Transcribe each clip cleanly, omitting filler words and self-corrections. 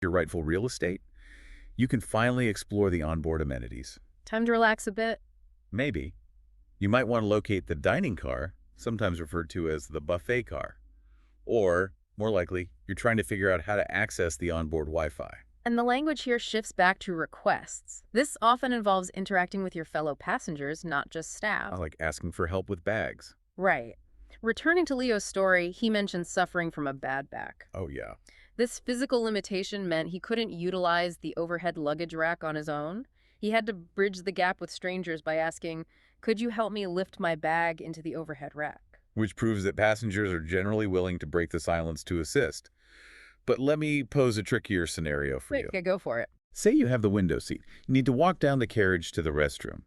your rightful real estate, you can finally explore the onboard amenities. Time to relax a bit? Maybe you might want to locate the dining car, sometimes referred to as the buffet car. Or, more likely, you're trying to figure out how to access the onboard Wi-Fi. And the language here shifts back to requests. This often involves interacting with your fellow passengers, not just staff. Like asking for help with bags. Right. Returning to Leo's story, he mentioned suffering from a bad back. Oh, yeah. This physical limitation meant he couldn't utilize the overhead luggage rack on his own. He had to bridge the gap with strangers by asking, "Could you help me lift my bag into the overhead rack?" Which proves that passengers are generally willing to break the silence to assist. But let me pose a trickier scenario for you. Okay, go for it. Say you have the window seat. You need to walk down the carriage to the restroom.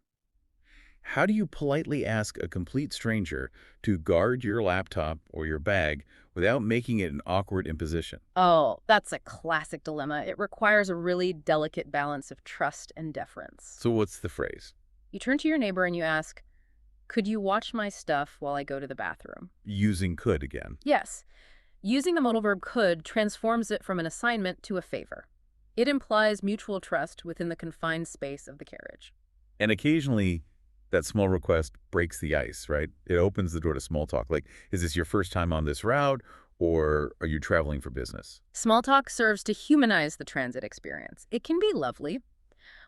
How do you politely ask a complete stranger to guard your laptop or your bag without making it an awkward imposition? Oh, that's a classic dilemma. It requires a really delicate balance of trust and deference. So what's the phrase? You turn to your neighbor and you ask, "Could you watch my stuff while I go to the bathroom?" Using could again. Yes. Using the modal verb could transforms it from an assignment to a favor. It implies mutual trust within the confined space of the carriage. And occasionally, that small request breaks the ice, right? It opens the door to small talk. Like, is this your first time on this route, or are you traveling for business? Small talk serves to humanize the transit experience. It can be lovely,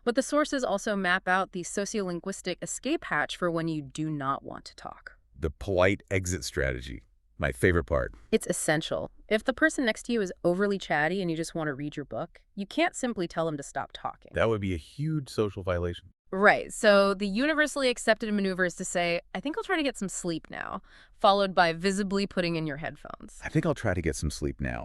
but the sources also map out the sociolinguistic escape hatch for when you do not want to talk. The polite exit strategy. My favorite part. It's essential. If the person next to you is overly chatty and you just want to read your book, you can't simply tell them to stop talking. That would be a huge social violation. Right. So the universally accepted maneuver is to say, "I think I'll try to get some sleep now," followed by visibly putting in your headphones. I think I'll try to get some sleep now.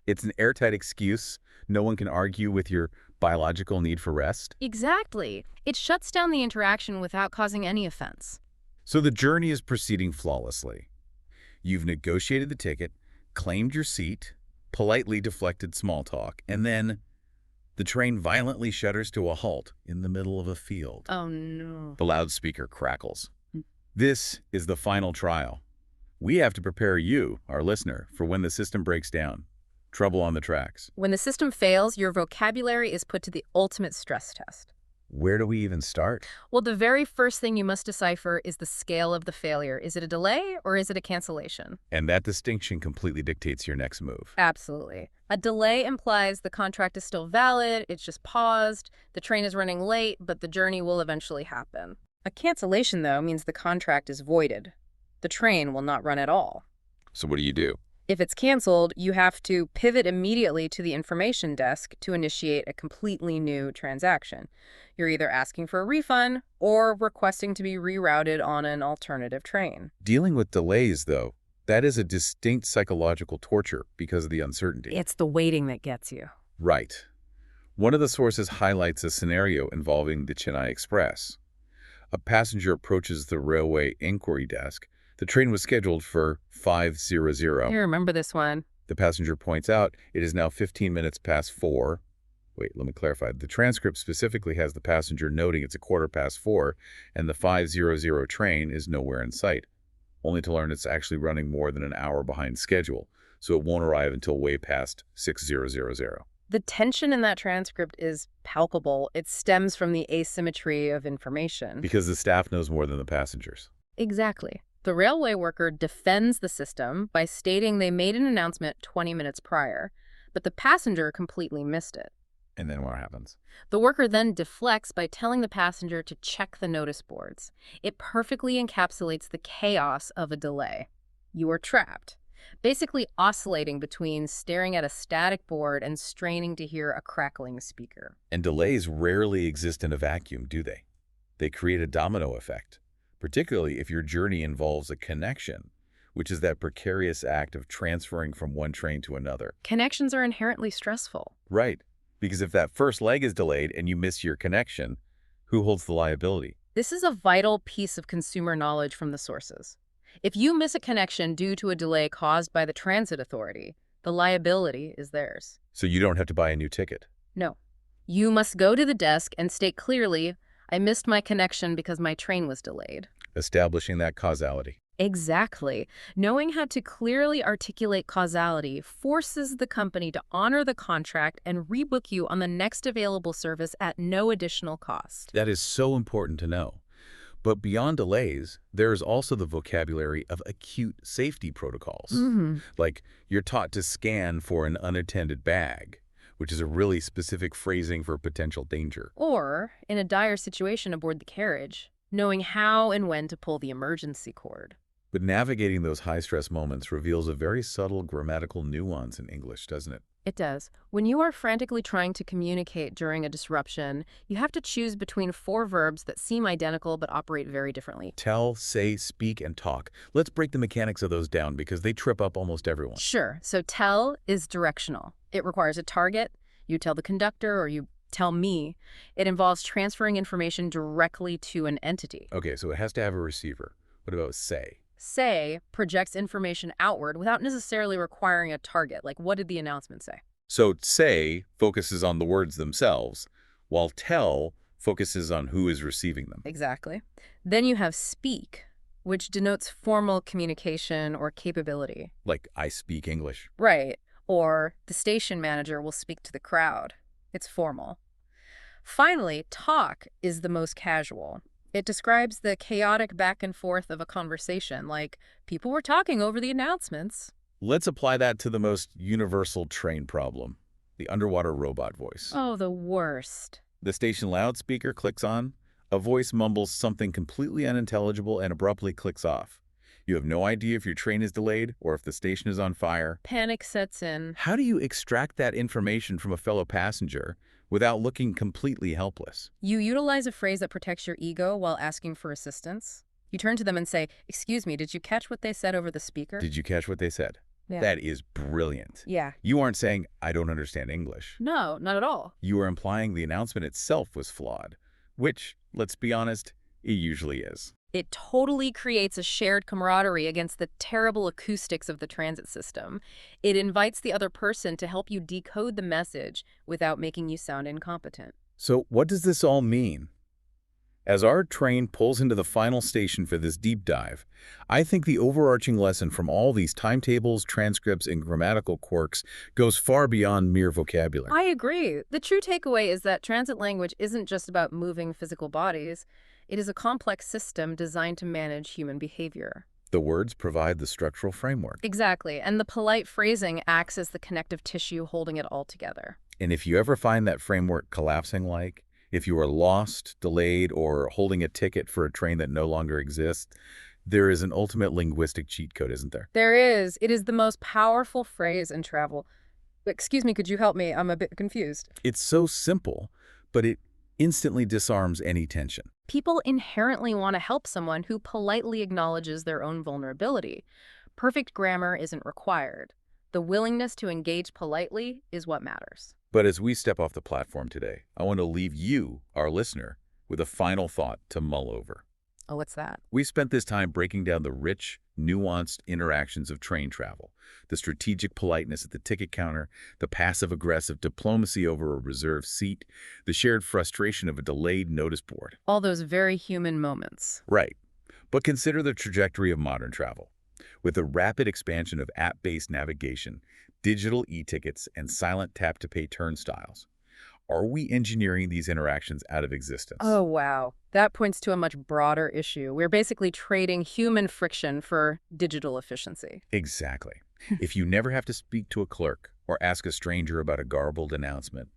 It's an airtight excuse. No one can argue with your biological need for rest. Exactly. It shuts down the interaction without causing any offense. So the journey is proceeding flawlessly. You've negotiated the ticket, claimed your seat, politely deflected small talk, and then the train violently shudders to a halt in the middle of a field. Oh, no. The loudspeaker crackles. This is the final trial. We have to prepare you, our listener, for when the system breaks down. Trouble on the tracks. When the system fails, your vocabulary is put to the ultimate stress test. Where do we even start? Well, the very first thing you must decipher is the scale of the failure. Is it a delay or is it a cancellation? And that distinction completely dictates your next move. Absolutely. A delay implies the contract is still valid, it's just paused, the train is running late, but the journey will eventually happen. A cancellation, though, means the contract is voided. The train will not run at all. So what do you do? If it's canceled, you have to pivot immediately to the information desk to initiate a completely new transaction. You're either asking for a refund or requesting to be rerouted on an alternative train. Dealing with delays, though, that is a distinct psychological torture because of the uncertainty. It's the waiting that gets you. Right. One of the sources highlights a scenario involving the Chennai Express. A passenger approaches the railway inquiry desk. The train was scheduled for 5:00. I remember this one. The passenger points out it is now 15 minutes past 4. Wait, let me clarify. The transcript specifically has the passenger noting it's a 4:15, and the 5:00 train is nowhere in sight, only to learn it's actually running more than an hour behind schedule, so it won't arrive until way past 6:00. The tension in that transcript is palpable. It stems from the asymmetry of information. Because the staff knows more than the passengers. Exactly. The railway worker defends the system by stating they made an announcement 20 minutes prior, but the passenger completely missed it. And then what happens? The worker then deflects by telling the passenger to check the notice boards. It perfectly encapsulates the chaos of a delay. You are trapped, basically oscillating between staring at a static board and straining to hear a crackling speaker. And delays rarely exist in a vacuum, do they? They create a domino effect, particularly if your journey involves a connection, which is that precarious act of transferring from one train to another. Connections are inherently stressful. Right, because if that first leg is delayed and you miss your connection, who holds the liability? This is a vital piece of consumer knowledge from the sources. If you miss a connection due to a delay caused by the transit authority, the liability is theirs. So you don't have to buy a new ticket. No. You must go to the desk and state clearly, "I missed my connection because my train was delayed." Establishing that causality. Exactly. Knowing how to clearly articulate causality forces the company to honor the contract and rebook you on the next available service at no additional cost. That is so important to know. But beyond delays, there is also the vocabulary of acute safety protocols. Hmm. Like, you're taught to scan for an unattended bag, which is a really specific phrasing for potential danger. Or, in a dire situation aboard the carriage, knowing how and when to pull the emergency cord. But navigating those high-stress moments reveals a very subtle grammatical nuance in English, doesn't it? It does. When you are frantically trying to communicate during a disruption, you have to choose between four verbs that seem identical but operate very differently. Tell, say, speak, and talk. Let's break the mechanics of those down because they trip up almost everyone. Sure. So tell is directional. It requires a target. You tell the conductor or you tell me. It involves transferring information directly to an entity. Okay, so it has to have a receiver. What about say? Say projects information outward without necessarily requiring a target. Like, what did the announcement say? So say focuses on the words themselves, while tell focuses on who is receiving them. Exactly. Then you have speak, which denotes formal communication or capability. Like, I speak English. Right. Or the station manager will speak to the crowd. It's formal. Finally, talk is the most casual. It describes the chaotic back and forth of a conversation, like people were talking over the announcements. Let's apply that to the most universal train problem, the underwater robot voice. Oh, the worst. The station loudspeaker clicks on, a voice mumbles something completely unintelligible and abruptly clicks off. You have no idea if your train is delayed or if the station is on fire. Panic sets in. How do you extract that information from a fellow passenger without looking completely helpless? You utilize a phrase that protects your ego while asking for assistance. You turn to them and say, "Excuse me, did you catch what they said over the speaker?" Did you catch what they said? Yeah. That is brilliant. Yeah. You aren't saying, I don't understand English. No, not at all. You are implying the announcement itself was flawed, which, let's be honest, it usually is. It totally creates a shared camaraderie against the terrible acoustics of the transit system. It invites the other person to help you decode the message without making you sound incompetent. So what does this all mean? As our train pulls into the final station for this deep dive, I think the overarching lesson from all these timetables, transcripts, and grammatical quirks goes far beyond mere vocabulary. I agree. The true takeaway is that transit language isn't just about moving physical bodies. It is a complex system designed to manage human behavior. The words provide the structural framework. Exactly, and the polite phrasing acts as the connective tissue holding it all together. And if you ever find that framework collapsing, like if you are lost, delayed, or holding a ticket for a train that no longer exists, there is an ultimate linguistic cheat code, isn't there? There is. It is the most powerful phrase in travel. Excuse me, could you help me? I'm a bit confused. It's so simple, but it instantly disarms any tension. People inherently want to help someone who politely acknowledges their own vulnerability. Perfect grammar isn't required. The willingness to engage politely is what matters. But as we step off the platform today, I want to leave you, our listener, with a final thought to mull over. Oh, what's that? We spent this time breaking down the rich, nuanced interactions of train travel, the strategic politeness at the ticket counter, the passive-aggressive diplomacy over a reserved seat, the shared frustration of a delayed notice board. All those very human moments. Right. But consider the trajectory of modern travel. With the rapid expansion of app-based navigation, digital e-tickets, and silent tap-to-pay turnstiles, are we engineering these interactions out of existence? Oh, wow. That points to a much broader issue. We're basically trading human friction for digital efficiency. Exactly. If you never have to speak to a clerk or ask a stranger about a garbled announcement,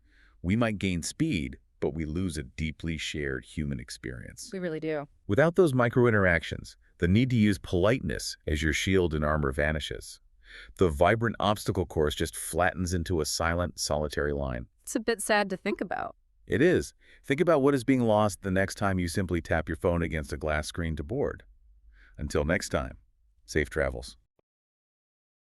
we might gain speed, but we lose a deeply shared human experience. We really do. Without those micro-interactions, the need to use politeness as your shield and armor vanishes. The vibrant obstacle course just flattens into a silent, solitary line. It's a bit sad to think about. It is. Think about what is being lost the next time you simply tap your phone against a glass screen to board. Until next time, safe travels.